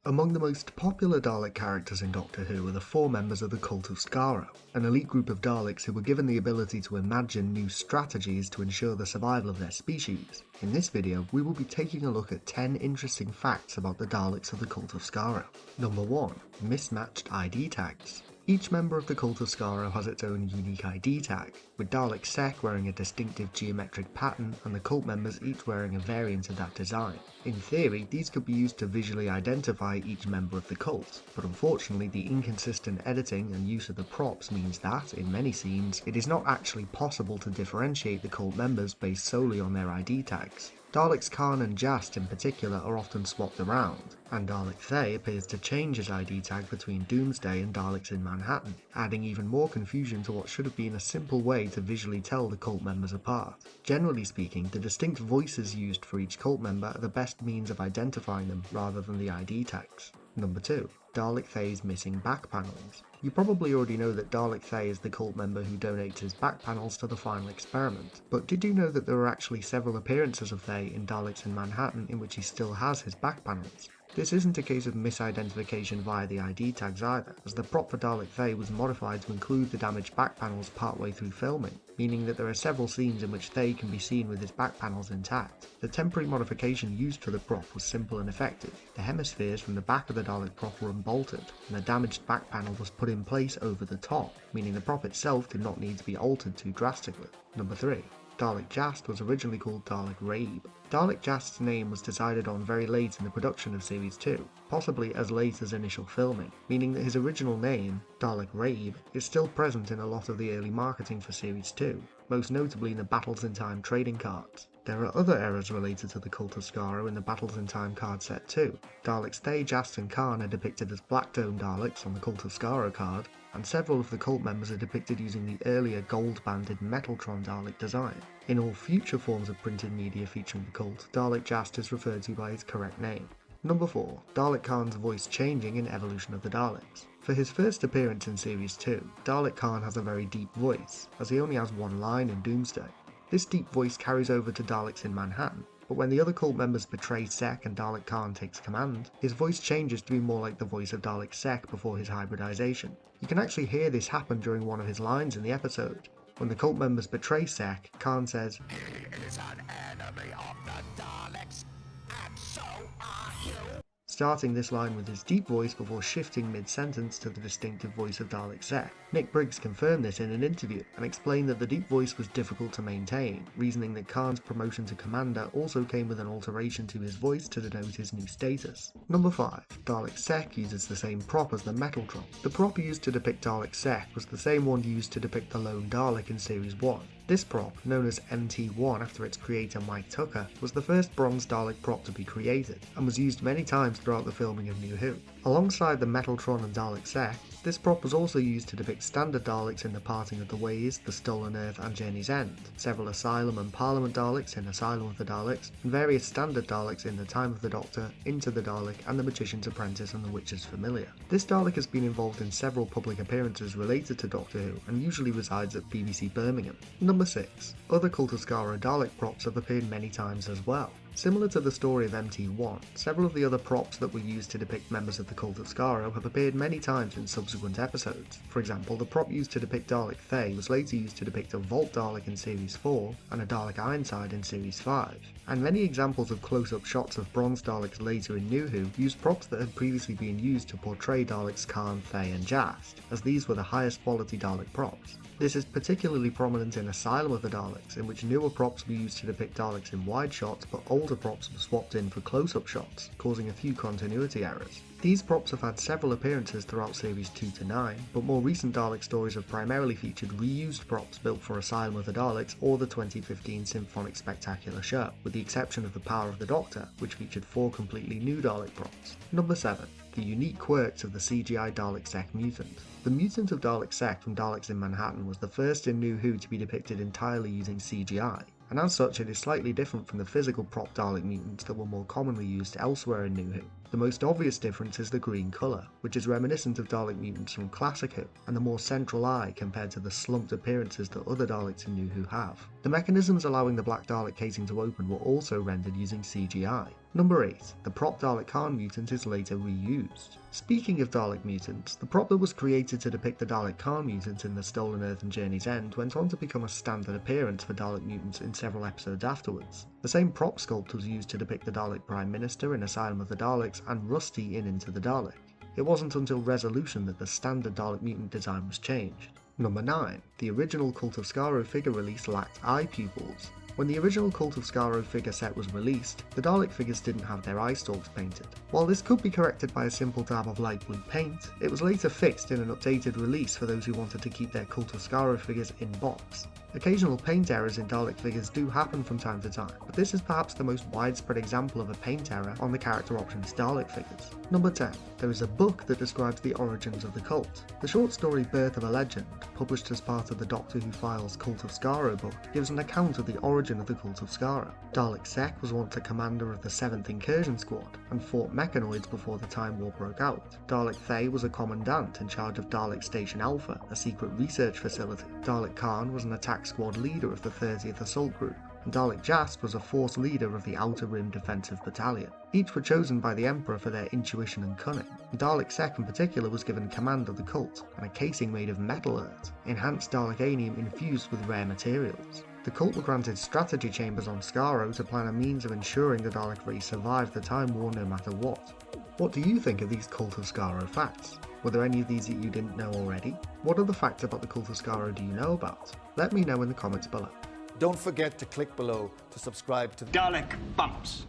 Among the most popular Dalek characters in Doctor Who are the 4 members of the Cult of Skaro, an elite group of Daleks who were given the ability to imagine new strategies to ensure the survival of their species. In this video, we will be taking a look at 10 interesting facts about the Daleks of the Cult of Skaro. Number 1. Mismatched ID tags. Each member of the Cult of Skaro has its own unique ID tag, with Dalek Sec wearing a distinctive geometric pattern and the cult members each wearing a variant of that design. In theory, these could be used to visually identify each member of the cult, but unfortunately the inconsistent editing and use of the props means that, in many scenes, it is not actually possible to differentiate the cult members based solely on their ID tags. Daleks Khan and Jast in particular are often swapped around, and Dalek Thay appears to change his ID tag between Doomsday and Daleks in Manhattan, adding even more confusion to what should have been a simple way to visually tell the cult members apart. Generally speaking, the distinct voices used for each cult member are the best means of identifying them rather than the ID tags. Number 2. Dalek Thay's missing back panels. You probably already know that Dalek Thay is the cult member who donates his back panels to the final experiment, but did you know that there are actually several appearances of Thay in Daleks in Manhattan in which he still has his back panels? This isn't a case of misidentification via the ID tags either, as the prop for Dalek Thay was modified to include the damaged back panels partway through filming, meaning that there are several scenes in which Thay can be seen with his back panels intact. The temporary modification used for the prop was simple and effective. The hemispheres from the back of the Dalek prop were unbolted, and the damaged back panel was put in place over the top, meaning the prop itself did not need to be altered too drastically. Number 3. Dalek Jast was originally called Dalek Rabe. Dalek Jast's name was decided on very late in the production of Series 2, possibly as late as initial filming, meaning that his original name, Dalek Rabe, is still present in a lot of the early marketing for Series 2, most notably in the Battles in Time trading cards. There are other errors related to the Cult of Skaro in the Battles in Time card set too. Daleks Thay, Jast and Khan are depicted as Black Dome Daleks on the Cult of Skaro card, and several of the cult members are depicted using the earlier gold-banded Metaltron Dalek design. In all future forms of printed media featuring the cult, Dalek Jast is referred to by his correct name. Number 4. Dalek Khan's voice changing in Evolution of the Daleks. For his first appearance in Series 2, Dalek Khan has a very deep voice, as he only has one line in Doomsday. This deep voice carries over to Daleks in Manhattan, but when the other cult members betray Sec and Dalek Khan takes command, his voice changes to be more like the voice of Dalek Sec before his hybridization. You can actually hear this happen during one of his lines in the episode. When the cult members betray Sec, Khan says, "He is an enemy of the Daleks, and so are you." Starting this line with his deep voice before shifting mid-sentence to the distinctive voice of Dalek Sec. Nick Briggs confirmed this in an interview and explained that the deep voice was difficult to maintain, reasoning that Khan's promotion to Commander also came with an alteration to his voice to denote his new status. Number 5. Dalek Sec uses the same prop as the Metaltron. The prop used to depict Dalek Sec was the same one used to depict the lone Dalek in Series 1. This prop, known as MT1 after its creator Mike Tucker, was the first bronze Dalek prop to be created, and was used many times throughout the filming of New Who. Alongside the Metaltron and Dalek Sec, this prop was also used to depict standard Daleks in The Parting of the Ways, The Stolen Earth and Journey's End, several Asylum and Parliament Daleks in Asylum of the Daleks, and various standard Daleks in The Time of the Doctor, Into the Dalek and The Magician's Apprentice and The Witcher's Familiar. This Dalek has been involved in several public appearances related to Doctor Who, and usually resides at BBC Birmingham. Number 6. Other Cult of Skaro Dalek props have appeared many times as well. Similar to the story of MT1, several of the other props that were used to depict members of the Cult of Skaro have appeared many times in subsequent episodes. For example, the prop used to depict Dalek Thay was later used to depict a Vault Dalek in Series 4 and a Dalek Ironside in Series 5. And many examples of close-up shots of bronze Daleks later in New Who used props that had previously been used to portray Daleks Khan, Thay and Jast, as these were the highest quality Dalek props. This is particularly prominent in Asylum of the Daleks, in which newer props were used to depict Daleks in wide shots, but older props were swapped in for close-up shots, causing a few continuity errors. These props have had several appearances throughout Series 2 to 9, but more recent Dalek stories have primarily featured reused props built for Asylum of the Daleks or the 2015 Symphonic Spectacular show, with the exception of The Power of the Doctor, which featured 4 completely new Dalek props. Number 7. The unique quirks of the CGI Dalek Sec mutant. The mutant of Dalek Sec from Daleks in Manhattan was the first in New Who to be depicted entirely using CGI, and as such it is slightly different from the physical prop Dalek mutants that were more commonly used elsewhere in New Who. The most obvious difference is the green colour, which is reminiscent of Dalek mutants from Classic Who, and the more central eye compared to the slumped appearances that other Daleks in New Who have. The mechanisms allowing the black Dalek casing to open were also rendered using CGI. Number 8. The prop Dalek Khan mutant is later reused. Speaking of Dalek mutants, the prop that was created to depict the Dalek Khan mutant in The Stolen Earth and Journey's End went on to become a standard appearance for Dalek mutants in several episodes afterwards. The same prop sculpt was used to depict the Dalek Prime Minister in Asylum of the Daleks and Rusty in Into the Dalek. It wasn't until Resolution that the standard Dalek mutant design was changed. Number 9. The original Cult of Skaro figure release lacked eye pupils. When the original Cult of Skaro figure set was released, the Dalek figures didn't have their eye stalks painted. While this could be corrected by a simple dab of light blue paint, it was later fixed in an updated release for those who wanted to keep their Cult of Skaro figures in box. Occasional paint errors in Dalek figures do happen from time to time, but this is perhaps the most widespread example of a paint error on the character options Dalek figures. Number 10. There is a book that describes the origins of the cult. The short story Birth of a Legend, published as part of the Doctor Who Files Cult of Skaro book, gives an account of the origin of the Cult of Skaro. Dalek Sek was once a commander of the 7th Incursion Squad, and fought mechanoids before the Time War broke out. Dalek Thay was a commandant in charge of Dalek Station Alpha, a secret research facility. Dalek Khan was an attack squad leader of the 30th Assault Group, and Dalek Jasp was a force leader of the Outer Rim Defensive Battalion. Each were chosen by the Emperor for their intuition and cunning. Dalek Sek in particular was given command of the cult, and a casing made of metal earth, enhanced Dalekanium infused with rare materials. The cult were granted strategy chambers on Skaro to plan a means of ensuring the Dalek race survived the Time War no matter what. What do you think of these Cult of Skaro facts? Were there any of these that you didn't know already? What other facts about the Cult of Skaro do you know about? Let me know in the comments below. Don't forget to click below to subscribe to Dalek Bumps.